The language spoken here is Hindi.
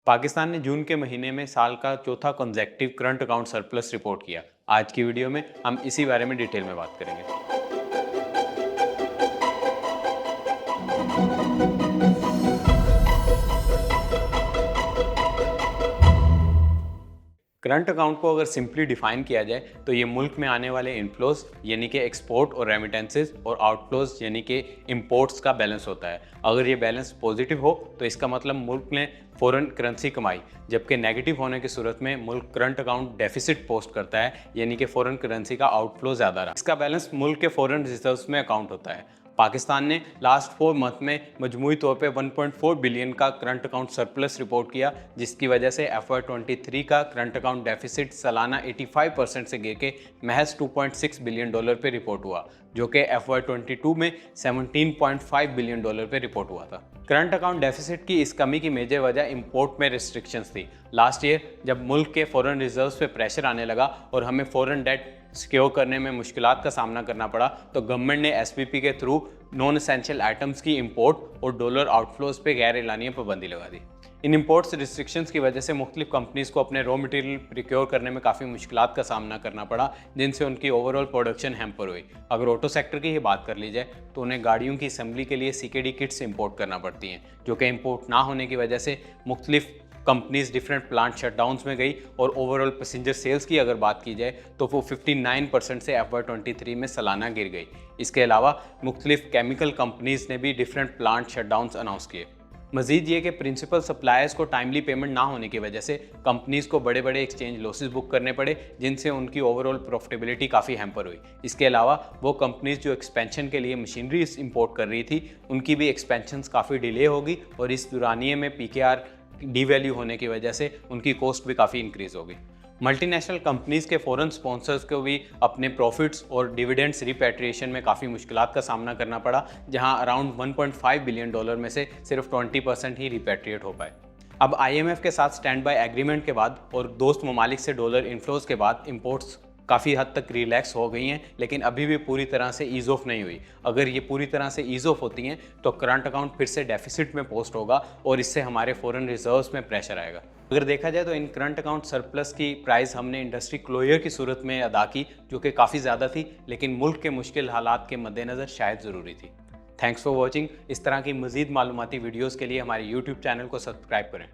पाकिस्तान ने जून के महीने में साल का चौथा consecutive current account surplus report किया। आज की वीडियो में हम इसी बारे में डिटेल में बात करेंगे। करंट अकाउंट को अगर सिंपली डिफाइन किया जाए तो ये मुल्क में आने वाले इनफ्लोज यानी कि एक्सपोर्ट और रेमिटेंसेज और आउटफ्लोज यानी कि इंपोर्ट्स का बैलेंस होता है। अगर ये बैलेंस पॉजिटिव हो तो इसका मतलब मुल्क ने फॉरेन करेंसी कमाई, जबकि नेगेटिव होने की सूरत में मुल्क करंट अकाउंट डेफिसिट पोस्ट करता है यानी कि फॉरेन करेंसी का आउटफ्लो ज़्यादा रहा। इसका बैलेंस मुल्क के फॉरेन रिजर्व्स में अकाउंट होता है। पाकिस्तान ने लास्ट 4 मंथ में मजमूई तौर पे 1.4 बिलियन का करंट अकाउंट सरप्लस रिपोर्ट किया, जिसकी वजह से FY23 का करंट अकाउंट डेफिसिट सालाना 85% से गिर के महज $2.6 बिलियन पे रिपोर्ट हुआ, जो कि FY22 में $17.5 बिलियन पे रिपोर्ट हुआ था। करंट अकाउंट डेफिसिट की इस कमी की मेजर वजह इंपोर्ट में रिस्ट्रिक्शंस थी। लास्ट ईयर जब मुल्क के फॉरेन रिजर्व्स पे प्रेशर आने लगा और हमें फॉरेन डेट सिक्योर करने में मुश्किलात का सामना करना पड़ा, तो गवर्नमेंट ने SPP के थ्रू नॉन एसेंशियल आइटम्स की इंपोर्ट और डॉलर आउटफ्लोज पे गैर एलानिया पाबंदी लगा दी। इन इंपोर्ट्स रिस्ट्रिक्शंस की वजह से मुख्तलिफ कंपनीज को अपने रॉ मटेरियल प्रिक्योर करने में काफ़ी मुश्किलात का सामना करना पड़ा, जिनसे उनकी ओवरऑल प्रोडक्शन हैम्पर हुई। अगर ऑटो सेक्टर की ही बात कर ली जाए तो उन्हें गाड़ियों की असेंबली के लिए CKD किट्स इंपोर्ट करना पड़ती हैं, जो कि इंपोर्ट ना होने की वजह से मुख्तलिफ कंपनीज डिफरेंट प्लांट शटडाउन्स में गई और ओवरऑल पैसेंजर सेल्स की अगर बात की जाए तो वो 59% से FY23 में सालाना गिर गई। इसके अलावा मुख्तलिफ केमिकल कंपनीज ने भी डिफरेंट प्लांट शटडाउन्स अनाउंस किए। मजीद ये कि प्रिंसिपल सप्लायर्स को टाइमली पेमेंट ना होने की वजह से कंपनीज को बड़े बड़े एक्सचेंज लॉसेस बुक करने पड़े, जिनसे उनकी ओवरऑल प्रॉफिटेबिलिटी काफ़ी हैम्पर हुई। इसके अलावा वो कंपनीज जो एक्सपेंशन के लिए मशीनरी इंपोर्ट कर रही थी, उनकी भी एक्सपेंशंस काफ़ी डिले होगी और इस दौरानिए में PKR डीवैल्यू होने की वजह से उनकी कॉस्ट भी काफ़ी इंक्रीज़ होगी। मल्टीनेशनल कंपनीज के फॉरेन स्पॉन्सर्स को भी अपने प्रॉफिट्स और डिविडेंड्स रिपैट्रिएशन में काफ़ी मुश्किलात का सामना करना पड़ा, जहां अराउंड $1.5 बिलियन में से सिर्फ 20% ही रिपैट्रिएट हो पाए। अब IMF के साथ स्टैंड बाय एग्रीमेंट के बाद और दोस्त ममालिक से डॉलर इनफ्लोज के बाद इंपोर्ट्स काफ़ी हद तक रिलैक्स हो गई हैं, लेकिन अभी भी पूरी तरह से ईज ऑफ नहीं हुई। अगर ये पूरी तरह से ईज ऑफ होती हैं तो करंट अकाउंट फिर से डेफिसिट में पोस्ट होगा और इससे हमारे फॉरेन रिजर्व्स में प्रेशर आएगा। अगर देखा जाए तो इन करंट अकाउंट सरप्लस की प्राइस हमने इंडस्ट्री क्लोजर की सूरत में अदा की, जो कि काफ़ी ज़्यादा थी, लेकिन मुल्क के मुश्किल हालात के मद्देनज़र शायद ज़रूरी थी। Thanks for watching. इस तरह की मज़ीद मालूमाती वीडियोज़ के लिए हमारे YouTube चैनल को सब्सक्राइब करें।